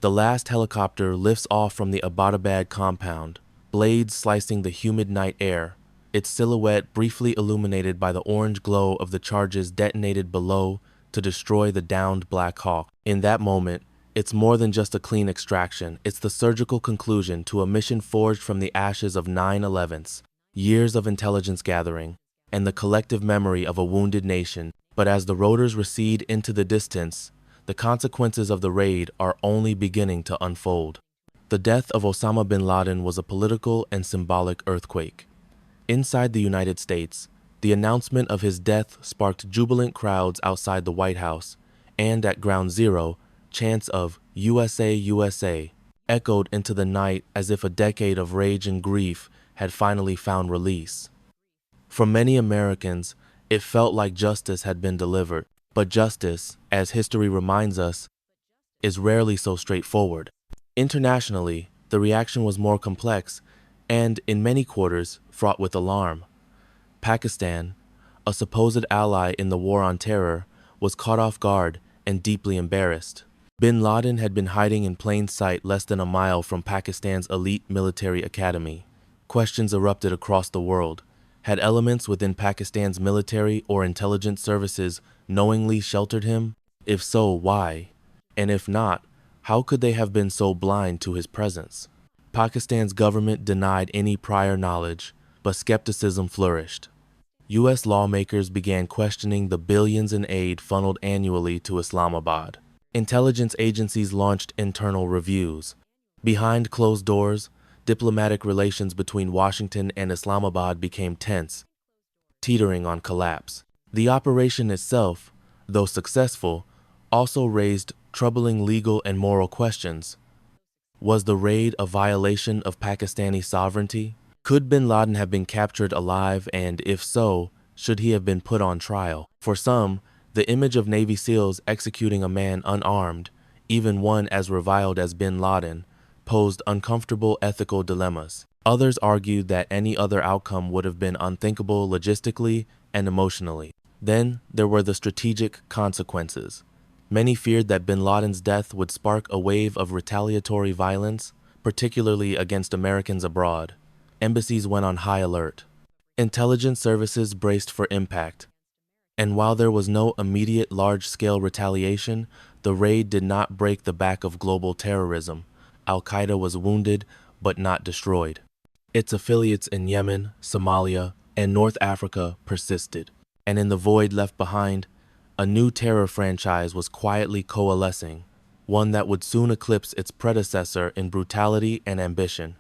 The last helicopter lifts off from the Abbottabad compound, blades slicing the humid night air, its silhouette briefly illuminated by the orange glow of the charges detonated below to destroy the downed Black Hawk. In that moment, it's more than just a clean extraction. It's the surgical conclusion to a mission forged from the ashes of 9/11s, years of intelligence gathering, and the collective memory of a wounded nation. But as the rotors recede into the distance, the consequences of the raid are only beginning to unfold. The death of Osama bin Laden was a political and symbolic earthquake. Inside the United States, the announcement of his death sparked jubilant crowds outside the White House, and at Ground Zero, chants of USA, USA echoed into the night as if a decade of rage and grief had finally found release. For many Americans, it felt like justice had been delivered, but justice, as history reminds us, is rarely so straightforward. Internationally, the reaction was more complex and, in many quarters, fraught with alarm. Pakistan, a supposed ally in the war on terror, was caught off guard and deeply embarrassed. Bin Laden had been hiding in plain sight less than a mile from Pakistan's elite military academy. Questions erupted across the world. Had elements within Pakistan's military or intelligence services knowingly sheltered him? If so, why? And if not, how could they have been so blind to his presence? Pakistan's government denied any prior knowledge, but skepticism flourished. U.S. lawmakers began questioning the billions in aid funneled annually to Islamabad. Intelligence agencies launched internal reviews. Behind closed doors, diplomatic relations between Washington and Islamabad became tense, teetering on collapse. The operation itself, though successful, also raised troubling legal and moral questions. Was the raid a violation of Pakistani sovereignty? Could bin Laden have been captured alive, and if so, should he have been put on trial? For some, the image of Navy SEALs executing a man unarmed, even one as reviled as bin Laden, posed uncomfortable ethical dilemmas. Others argued that any other outcome would have been unthinkable logistically and emotionally. Then there were the strategic consequences. Many feared that bin Laden's death would spark a wave of retaliatory violence, particularly against Americans abroad. Embassies went on high alert. Intelligence services braced for impact. And while there was no immediate large-scale retaliation, the raid did not break the back of global terrorism. Al-Qaeda was wounded, but not destroyed. Its affiliates in Yemen, Somalia, and North Africa persisted. And in the void left behind, a new terror franchise was quietly coalescing, one that would soon eclipse its predecessor in brutality and ambition,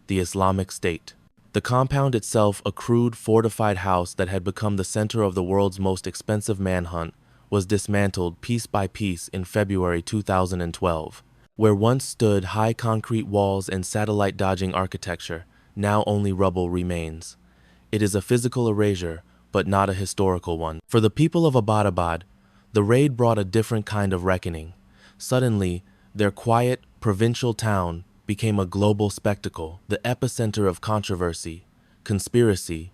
the Islamic State. The compound itself, a crude, fortified house that had become the center of the world's most expensive manhunt, was dismantled piece by piece in February 2012. Where once stood high concrete walls and satellite-dodging architecture, now only rubble remains. It is a physical erasure, but not a historical one. For the people of Abbottabad, the raid brought a different kind of reckoning. Suddenly, their quiet, provincial town became a global spectacle, the epicenter of controversy, conspiracy,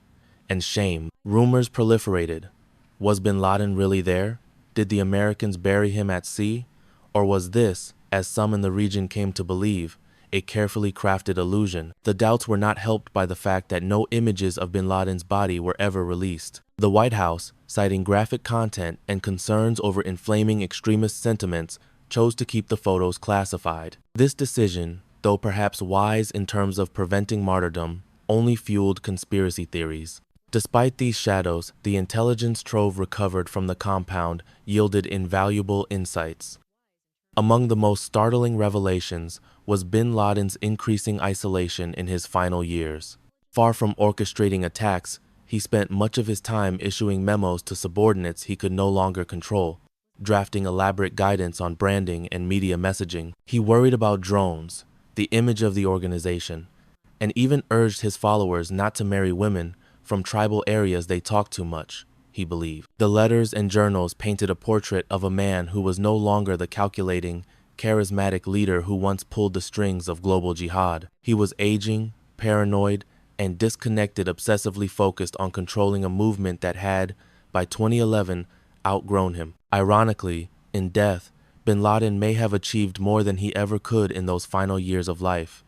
and shame. Rumors proliferated. Was bin Laden really there? Did the Americans bury him at sea? Or was this, as some in the region came to believe, a carefully crafted illusion? The doubts were not helped by the fact that no images of bin Laden's body were ever released. The White House, citing graphic content and concerns over inflaming extremist sentiments, chose to keep the photos classified. This decision, though perhaps wise in terms of preventing martyrdom, only fueled conspiracy theories. Despite these shadows, the intelligence trove recovered from the compound yielded invaluable insights. Among the most startling revelations was bin Laden's increasing isolation in his final years. Far from orchestrating attacks, he spent much of his time issuing memos to subordinates he could no longer control, drafting elaborate guidance on branding and media messaging. He worried about drones, the image of the organization, and even urged his followers not to marry women from tribal areas they talked too much, he believed. The letters and journals painted a portrait of a man who was no longer the calculating, charismatic leader who once pulled the strings of global jihad. He was aging, paranoid, and disconnected, obsessively focused on controlling a movement that had, by 2011, outgrown him. Ironically, in death, bin Laden may have achieved more than he ever could in those final years of life.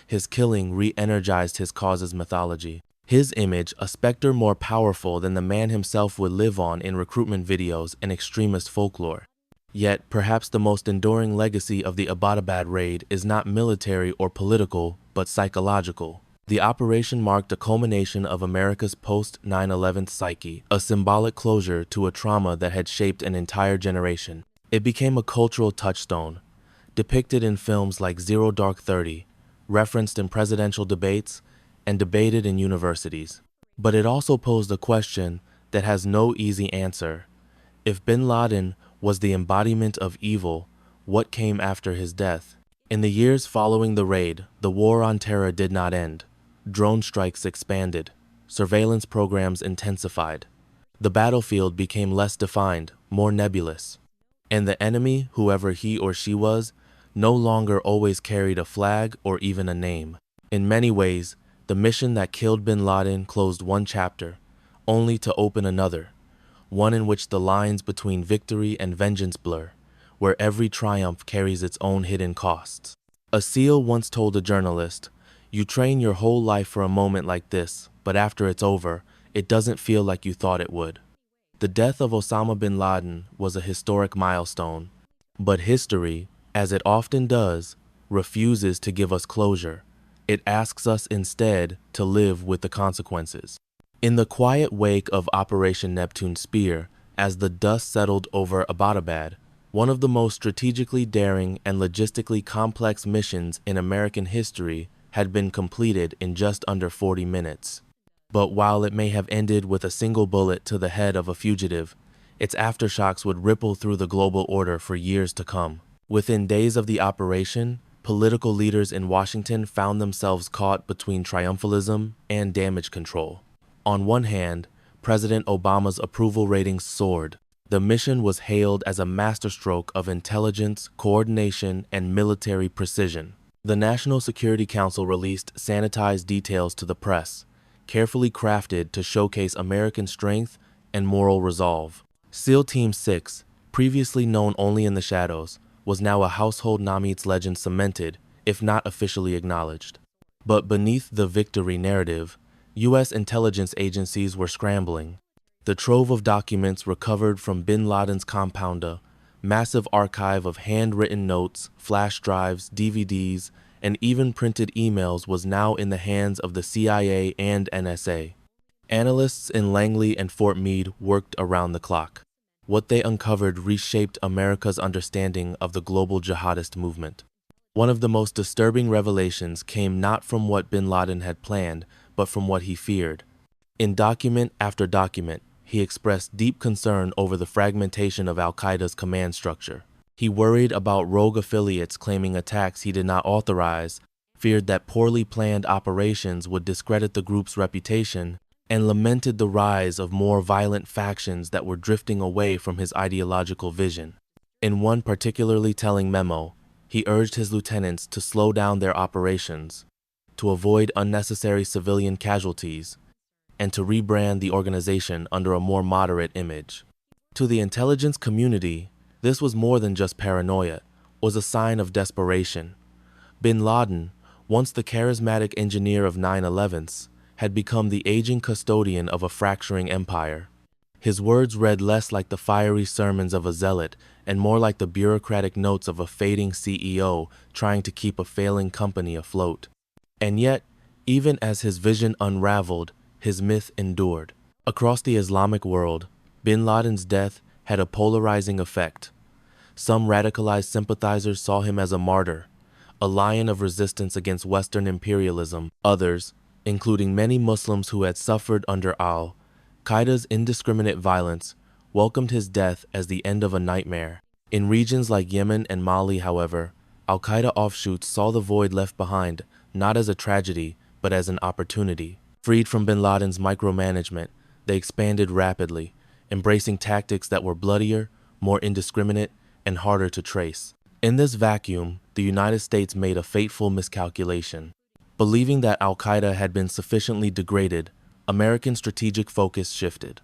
His killing re-energized his cause's mythology. His image, a specter more powerful than the man himself, would live on in recruitment videos and extremist folklore. Yet, perhaps the most enduring legacy of the Abbottabad raid is not military or political, but psychological. The operation marked a culmination of America's post-9/11 psyche, a symbolic closure to a trauma that had shaped an entire generation. It became a cultural touchstone, depicted in films like Zero Dark 30, referenced in presidential debates, and debated in universities. But it also posed a question that has no easy answer. If bin Laden was the embodiment of evil, what came after his death? In the years following the raid, the war on terror did not end. Drone strikes expanded. Surveillance programs intensified. The battlefield became less defined, more nebulous. And the enemy, whoever he or she was, no longer always carried a flag or even a name. In many ways, the mission that killed bin Laden closed one chapter, only to open another, one in which the lines between victory and vengeance blur, where every triumph carries its own hidden costs. A SEAL once told a journalist, "You train your whole life for a moment like this, but after it's over, it doesn't feel like you thought it would." The death of Osama bin Laden was a historic milestone, but history, as it often does, refuses to give us closure. It asks us instead to live with the consequences. In the quiet wake of Operation Neptune Spear, as the dust settled over Abbottabad, one of the most strategically daring and logistically complex missions in American history had been completed in just under 40 minutes. But while it may have ended with a single bullet to the head of a fugitive, its aftershocks would ripple through the global order for years to come. Within days of the operation, political leaders in Washington found themselves caught between triumphalism and damage control. On one hand, President Obama's approval ratings soared. The mission was hailed as a masterstroke of intelligence, coordination, and military precision. The National Security Council released sanitized details to the press, carefully crafted to showcase American strength and moral resolve. SEAL Team 6, previously known only in the shadows, was now a household name, its legend cemented, if not officially acknowledged. But beneath the victory narrative, U.S. intelligence agencies were scrambling. The trove of documents recovered from bin Laden's compound, a massive archive of handwritten notes, flash drives, DVDs, and even printed emails, was now in the hands of the CIA and NSA. Analysts in Langley and Fort Meade worked around the clock. What they uncovered reshaped America's understanding of the global jihadist movement. One of the most disturbing revelations came not from what bin Laden had planned, but from what he feared. In document after document, he expressed deep concern over the fragmentation of al-Qaeda's command structure. He worried about rogue affiliates claiming attacks he did not authorize, feared that poorly planned operations would discredit the group's reputation, and lamented the rise of more violent factions that were drifting away from his ideological vision. In one particularly telling memo, he urged his lieutenants to slow down their operations, to avoid unnecessary civilian casualties, and to rebrand the organization under a more moderate image. To the intelligence community, this was more than just paranoia, it was a sign of desperation. Bin Laden, once the charismatic engineer of 9/11s, had become the aging custodian of a fracturing empire. His words read less like the fiery sermons of a zealot and more like the bureaucratic notes of a fading CEO trying to keep a failing company afloat. And yet, even as his vision unraveled, his myth endured. Across the Islamic world, bin Laden's death had a polarizing effect. Some radicalized sympathizers saw him as a martyr, a lion of resistance against Western imperialism. Others, including many Muslims who had suffered under al-Qaeda's indiscriminate violence, welcomed his death as the end of a nightmare. In regions like Yemen and Mali, however, al-Qaeda offshoots saw the void left behind not as a tragedy, but as an opportunity. Freed from bin Laden's micromanagement, they expanded rapidly, embracing tactics that were bloodier, more indiscriminate, and harder to trace. In this vacuum, the United States made a fateful miscalculation. Believing that al-Qaeda had been sufficiently degraded, American strategic focus shifted.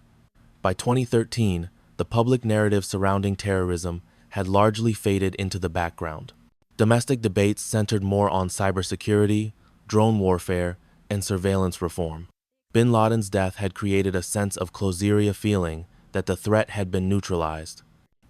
By 2013, the public narrative surrounding terrorism had largely faded into the background. Domestic debates centered more on cybersecurity, drone warfare, and surveillance reform. Bin Laden's death had created a sense of closure feeling that the threat had been neutralized.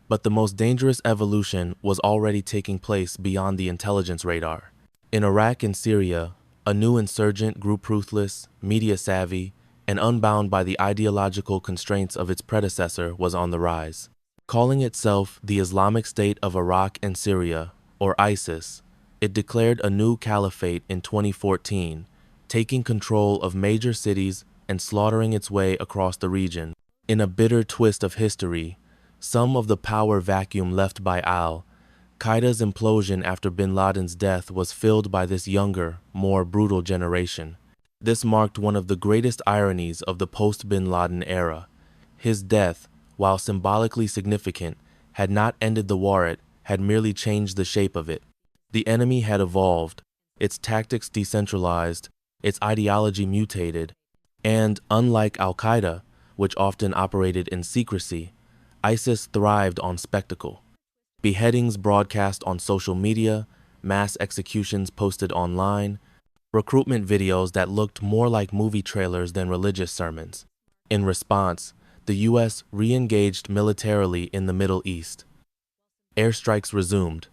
But the most dangerous evolution was already taking place beyond the intelligence radar. In Iraq and Syria, a new insurgent group ruthless, media-savvy, and unbound by the ideological constraints of its predecessor was on the rise. Calling itself the Islamic State of Iraq and Syria, or ISIS, it declared a new caliphate in 2014, taking control of major cities and slaughtering its way across the region. In a bitter twist of history, some of the power vacuum left by al-Qaeda's implosion after bin Laden's death was filled by this younger, more brutal generation. This marked one of the greatest ironies of the post-bin Laden era. His death, while symbolically significant, had not ended the war, it had merely changed the shape of it. The enemy had evolved, its tactics decentralized, its ideology mutated, and, unlike al-Qaeda, which often operated in secrecy, ISIS thrived on spectacle. Beheadings broadcast on social media, mass executions posted online, recruitment videos that looked more like movie trailers than religious sermons. In response, the U.S. re-engaged militarily in the Middle East. Airstrikes resumed.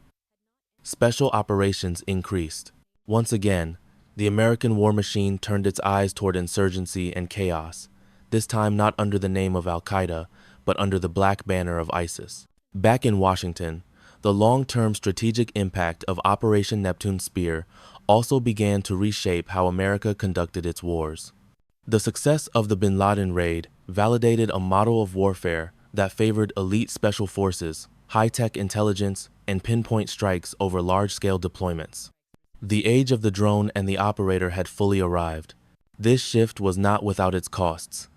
Special operations increased. Once again, the American war machine turned its eyes toward insurgency and chaos, this time not under the name of al-Qaeda, but under the black banner of ISIS. Back in Washington, the long-term strategic impact of Operation Neptune Spear also began to reshape how America conducted its wars. The success of the bin Laden raid validated a model of warfare that favored elite special forces, high-tech intelligence, and pinpoint strikes over large-scale deployments. The age of the drone and the operator had fully arrived. This shift was not without its costs.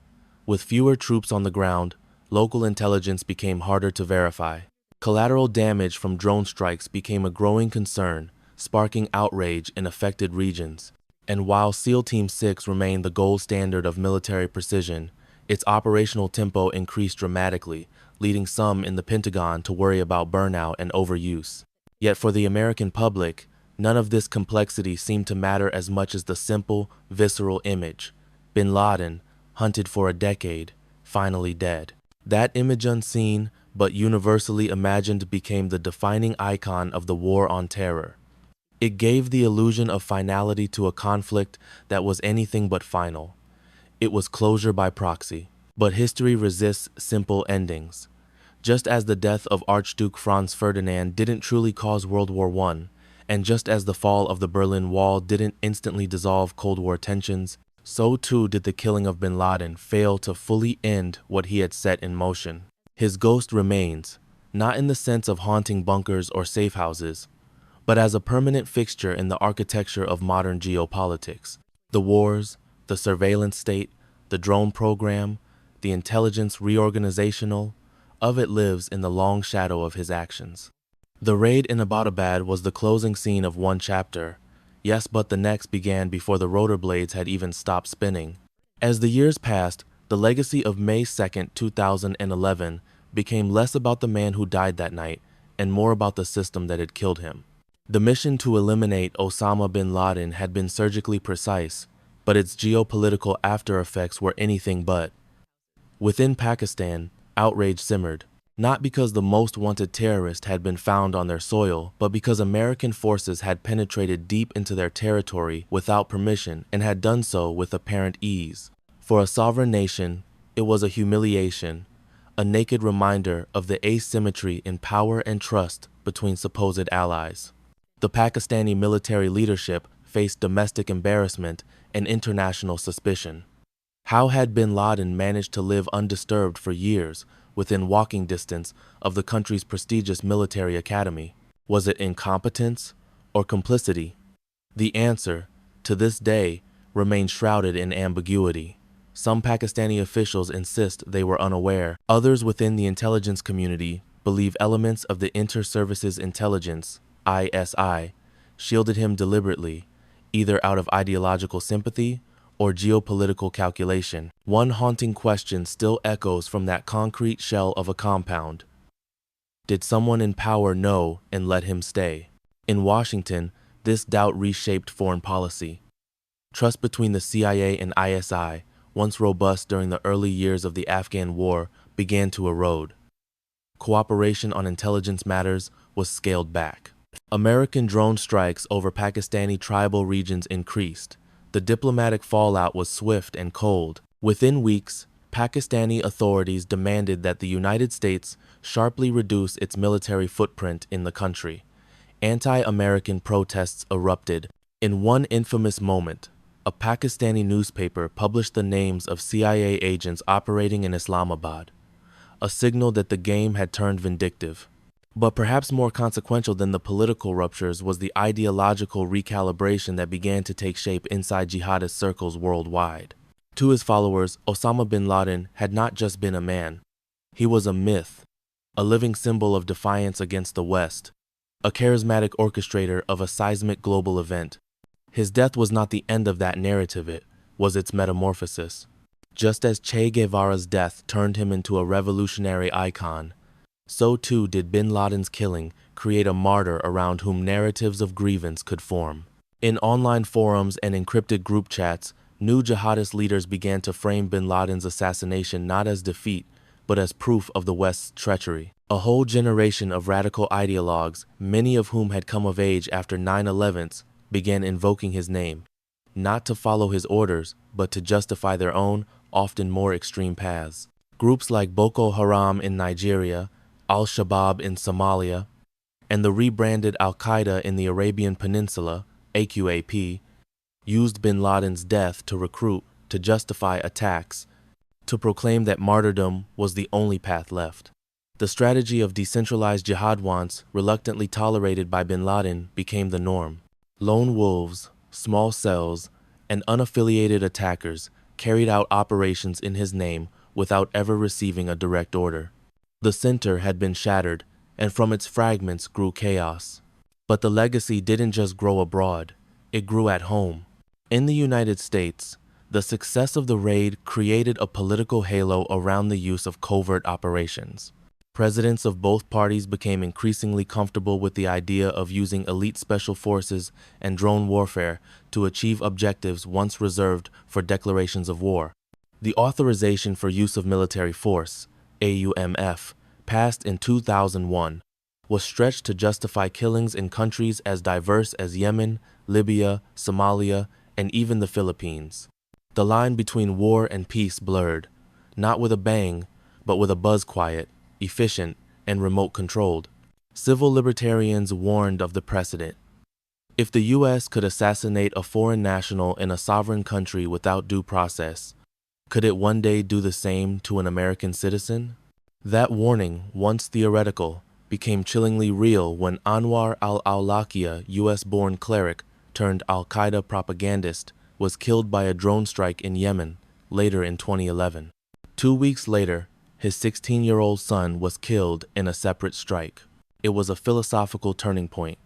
With fewer troops on the ground, local intelligence became harder to verify. Collateral damage from drone strikes became a growing concern, sparking outrage in affected regions. And while SEAL Team 6 remained the gold standard of military precision, its operational tempo increased dramatically, leading some in the Pentagon to worry about burnout and overuse. Yet for the American public, none of this complexity seemed to matter as much as the simple, visceral image. Bin Laden, hunted for a decade, finally dead. That image, unseen but universally imagined, became the defining icon of the war on terror. It gave the illusion of finality to a conflict that was anything but final. It was closure by proxy. But history resists simple endings. Just as the death of Archduke Franz Ferdinand didn't truly cause World War I, and just as the fall of the Berlin Wall didn't instantly dissolve Cold War tensions, so too did the killing of bin Laden fail to fully end what he had set in motion. His ghost remains, not in the sense of haunting bunkers or safe houses, but as a permanent fixture in the architecture of modern geopolitics. The wars, the surveillance state, the drone program, the intelligence reorganizational, of it lives in the long shadow of his actions. The raid in Abbottabad was the closing scene of one chapter. Yes, but the next began before the rotor blades had even stopped spinning. As the years passed, the legacy of May 2, 2011 became less about the man who died that night and more about the system that had killed him. The mission to eliminate Osama bin Laden had been surgically precise, but its geopolitical after-effects were anything but. Within Pakistan, outrage simmered, not because the most wanted terrorist had been found on their soil, but because American forces had penetrated deep into their territory without permission and had done so with apparent ease. For a sovereign nation, it was a humiliation, a naked reminder of the asymmetry in power and trust between supposed allies. The Pakistani military leadership faced domestic embarrassment and international suspicion. How had bin Laden managed to live undisturbed for years within walking distance of the country's prestigious military academy? Was it incompetence or complicity? The answer, to this day, remains shrouded in ambiguity. Some Pakistani officials insist they were unaware. Others within the intelligence community believe elements of the Inter-Services Intelligence, ISI, shielded him deliberately, either out of ideological sympathy or geopolitical calculation. One haunting question still echoes from that concrete shell of a compound. Did someone in power know and let him stay? In Washington, this doubt reshaped foreign policy. Trust between the CIA and ISI, once robust during the early years of the Afghan war, began to erode. Cooperation on intelligence matters was scaled back. American drone strikes over Pakistani tribal regions increased. The diplomatic fallout was swift and cold. Within weeks, Pakistani authorities demanded that the United States sharply reduce its military footprint in the country. Anti-American protests erupted. In one infamous moment, a Pakistani newspaper published the names of CIA agents operating in Islamabad, a signal that the game had turned vindictive. But perhaps more consequential than the political ruptures was the ideological recalibration that began to take shape inside jihadist circles worldwide. To his followers, Osama bin Laden had not just been a man. He was a myth, a living symbol of defiance against the West, a charismatic orchestrator of a seismic global event. His death was not the end of that narrative, it was its metamorphosis. Just as Che Guevara's death turned him into a revolutionary icon, so too did bin Laden's killing create a martyr around whom narratives of grievance could form. In online forums and encrypted group chats, new jihadist leaders began to frame bin Laden's assassination not as defeat, but as proof of the West's treachery. A whole generation of radical ideologues, many of whom had come of age after 9/11s, began invoking his name, not to follow his orders, but to justify their own, often more extreme paths. Groups like Boko Haram in Nigeria, Al-Shabaab in Somalia, and the rebranded Al-Qaeda in the Arabian Peninsula, AQAP, used bin Laden's death to recruit, to justify attacks, to proclaim that martyrdom was the only path left. The strategy of decentralized jihad, once reluctantly tolerated by bin Laden, became the norm. Lone wolves, small cells, and unaffiliated attackers carried out operations in his name without ever receiving a direct order. The center had been shattered, and from its fragments grew chaos. But the legacy didn't just grow abroad, it grew at home. In the United States, the success of the raid created a political halo around the use of covert operations. Presidents of both parties became increasingly comfortable with the idea of using elite special forces and drone warfare to achieve objectives once reserved for declarations of war. The authorization for use of military force, AUMF, passed in 2001, was stretched to justify killings in countries as diverse as Yemen, Libya, Somalia, and even the Philippines. The line between war and peace blurred, not with a bang, but with a buzz, quiet, efficient, and remote-controlled. Civil libertarians warned of the precedent. If the U.S. could assassinate a foreign national in a sovereign country without due process, could it one day do the same to an American citizen? That warning, once theoretical, became chillingly real when Anwar al-Awlaki, U.S.-born cleric turned al-Qaeda propagandist, was killed by a drone strike in Yemen, later in 2011. 2 weeks later, his 16-year-old son was killed in a separate strike. It was a philosophical turning point.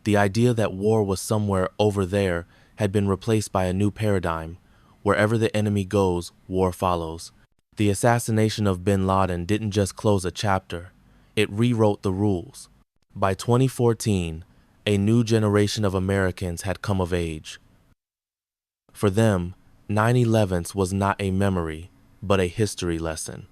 The idea that war was somewhere over there had been replaced by a new paradigm. Wherever the enemy goes, war follows. The assassination of bin Laden didn't just close a chapter, it rewrote the rules. By 2014, a new generation of Americans had come of age. For them, 9/11s was not a memory, but a history lesson.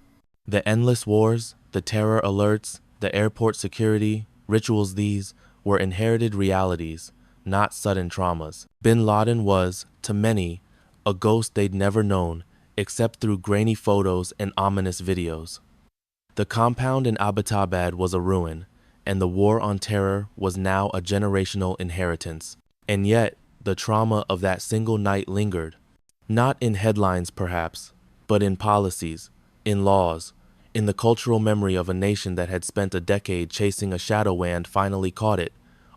The endless wars, the terror alerts, the airport security, rituals, these were inherited realities, not sudden traumas. Bin Laden was, to many, a ghost they'd never known, except through grainy photos and ominous videos. The compound in Abbottabad was a ruin, and the war on terror was now a generational inheritance. And yet, the trauma of that single night lingered, not in headlines perhaps, but in policies, in laws, in the cultural memory of a nation that had spent a decade chasing a shadow and finally caught it,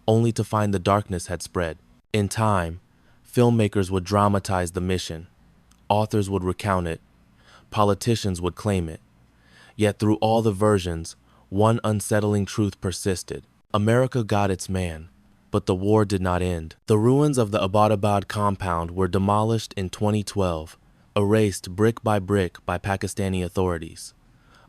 only to find the darkness had spread. In time, filmmakers would dramatize the mission, authors would recount it, politicians would claim it. Yet through all the versions, one unsettling truth persisted. America got its man, but the war did not end. The ruins of the Abbottabad compound were demolished in 2012, erased brick by Pakistani authorities.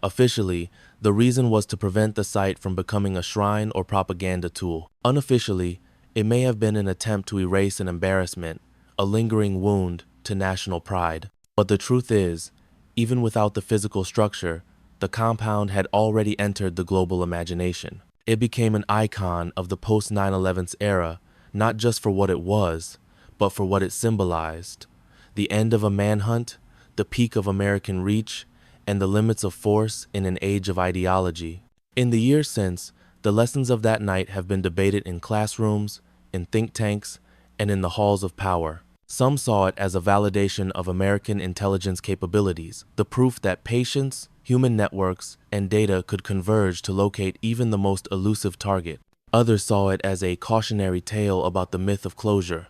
Officially, the reason was to prevent the site from becoming a shrine or propaganda tool. Unofficially, it may have been an attempt to erase an embarrassment, a lingering wound to national pride. But the truth is, even without the physical structure, the compound had already entered the global imagination. It became an icon of the post-9/11 era, not just for what it was, but for what it symbolized. The end of a manhunt, the peak of American reach, and the limits of force in an age of ideology. In the years since, the lessons of that night have been debated in classrooms, in think tanks, and in the halls of power. Some saw it as a validation of American intelligence capabilities, the proof that patience, human networks, and data could converge to locate even the most elusive target. Others saw it as a cautionary tale about the myth of closure.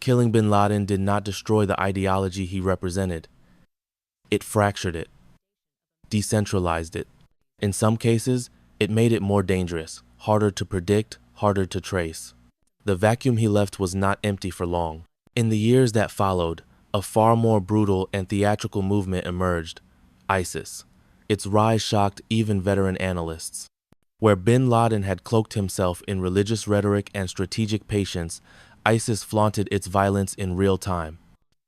Killing bin Laden did not destroy the ideology he represented. It fractured it, decentralized it. In some cases, it made it more dangerous, harder to predict, harder to trace. The vacuum he left was not empty for long. In the years that followed, a far more brutal and theatrical movement emerged, ISIS. Its rise shocked even veteran analysts. Where bin Laden had cloaked himself in religious rhetoric and strategic patience, ISIS flaunted its violence in real time.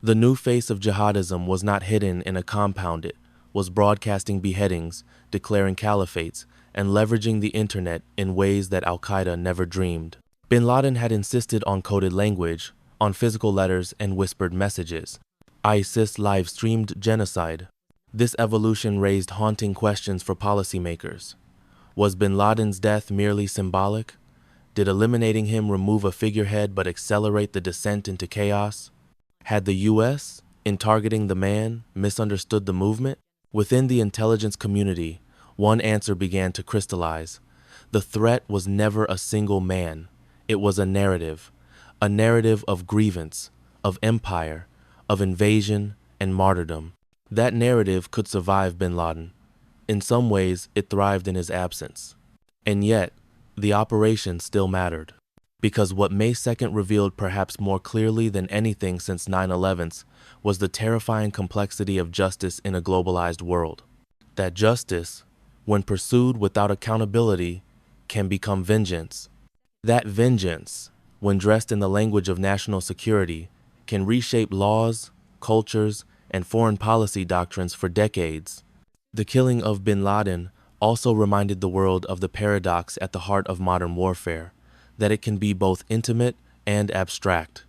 The new face of jihadism was not hidden in a compound. It was broadcasting beheadings, declaring caliphates, and leveraging the internet in ways that Al-Qaeda never dreamed. Bin Laden had insisted on coded language, on physical letters and whispered messages. ISIS live-streamed genocide. This evolution raised haunting questions for policymakers. Was bin Laden's death merely symbolic? Did eliminating him remove a figurehead but accelerate the descent into chaos? Had the U.S., in targeting the man, misunderstood the movement? Within the intelligence community, one answer began to crystallize. The threat was never a single man. It was a narrative of grievance, of empire, of invasion and martyrdom. That narrative could survive bin Laden. In some ways, it thrived in his absence. And yet, the operation still mattered. Because what May 2nd revealed perhaps more clearly than anything since 9/11 was the terrifying complexity of justice in a globalized world. That justice, when pursued without accountability, can become vengeance. That vengeance, when dressed in the language of national security, can reshape laws, cultures, and foreign policy doctrines for decades. The killing of bin Laden also reminded the world of the paradox at the heart of modern warfare, that it can be both intimate and abstract.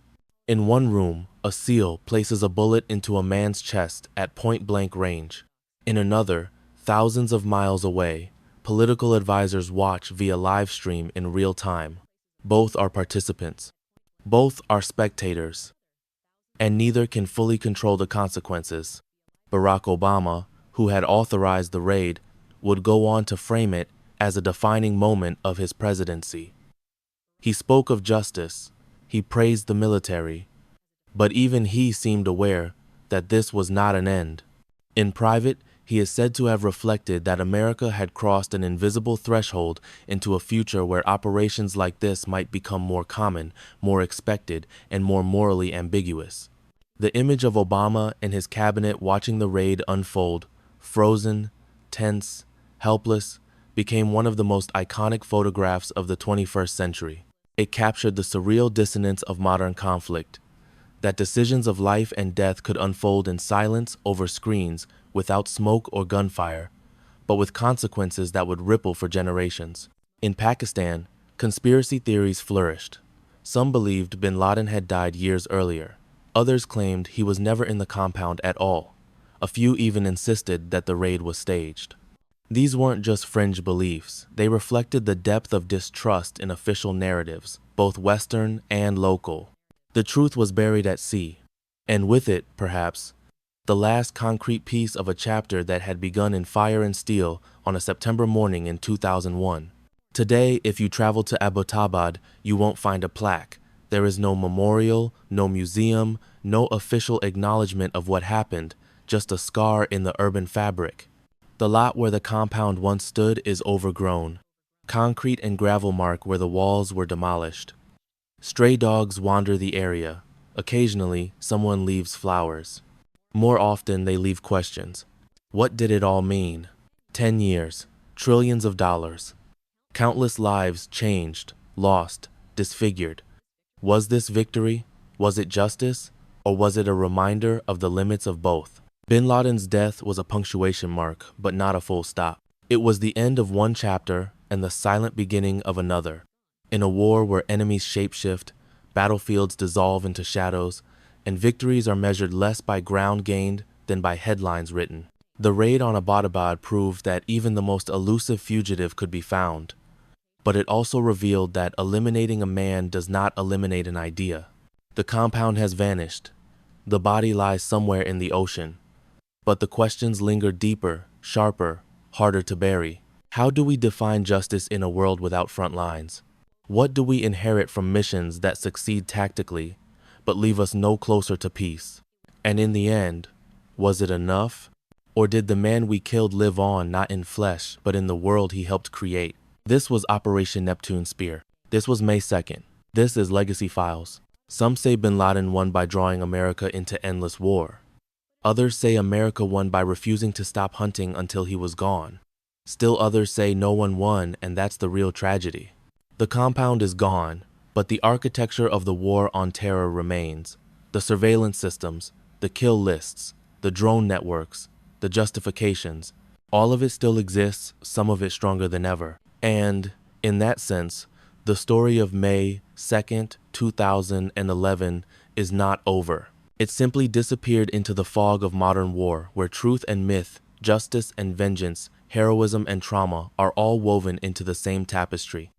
In one room, a SEAL places a bullet into a man's chest at point-blank range. In another, thousands of miles away, political advisors watch via live stream in real time. Both are participants. Both are spectators. And neither can fully control the consequences. Barack Obama, who had authorized the raid, would go on to frame it as a defining moment of his presidency. He spoke of justice. He praised the military. But even he seemed aware that this was not an end. In private, he is said to have reflected that America had crossed an invisible threshold into a future where operations like this might become more common, more expected, and more morally ambiguous. The image of Obama and his cabinet watching the raid unfold, frozen, tense, helpless, became one of the most iconic photographs of the 21st century. It captured the surreal dissonance of modern conflict, that decisions of life and death could unfold in silence over screens without smoke or gunfire, but with consequences that would ripple for generations. In Pakistan, conspiracy theories flourished. Some believed bin Laden had died years earlier. Others claimed he was never in the compound at all. A few even insisted that the raid was staged. These weren't just fringe beliefs. They reflected the depth of distrust in official narratives, both Western and local. The truth was buried at sea, and with it, perhaps, the last concrete piece of a chapter that had begun in fire and steel on a September morning in 2001. Today, if you travel to Abbottabad, you won't find a plaque. There is no memorial, no museum, no official acknowledgement of what happened, just a scar in the urban fabric. The lot where the compound once stood is overgrown. Concrete and gravel mark where the walls were demolished. Stray dogs wander the area. Occasionally, someone leaves flowers. More often, they leave questions. What did it all mean? 10 years, trillions of dollars. Countless lives changed, lost, disfigured. Was this victory? Was it justice? Or was it a reminder of the limits of both? Bin Laden's death was a punctuation mark, but not a full stop. It was the end of one chapter and the silent beginning of another. In a war where enemies shapeshift, battlefields dissolve into shadows, and victories are measured less by ground gained than by headlines written. The raid on Abbottabad proved that even the most elusive fugitive could be found. But it also revealed that eliminating a man does not eliminate an idea. The compound has vanished. The body lies somewhere in the ocean. But the questions linger deeper, sharper, harder to bury. How do we define justice in a world without front lines? What do we inherit from missions that succeed tactically, but leave us no closer to peace? And in the end, was it enough? Or did the man we killed live on not in flesh, but in the world he helped create? This was Operation Neptune Spear. This was May 2nd. This is Legacy Files. Some say Bin Laden won by drawing America into endless war. Others say America won by refusing to stop hunting until he was gone. Still others say no one won, and that's the real tragedy. The compound is gone, but the architecture of the war on terror remains. The surveillance systems, the kill lists, the drone networks, the justifications, all of it still exists, some of it stronger than ever. And, in that sense, the story of May 2nd, 2011 is not over. It simply disappeared into the fog of modern war, where truth and myth, justice and vengeance, heroism and trauma are all woven into the same tapestry.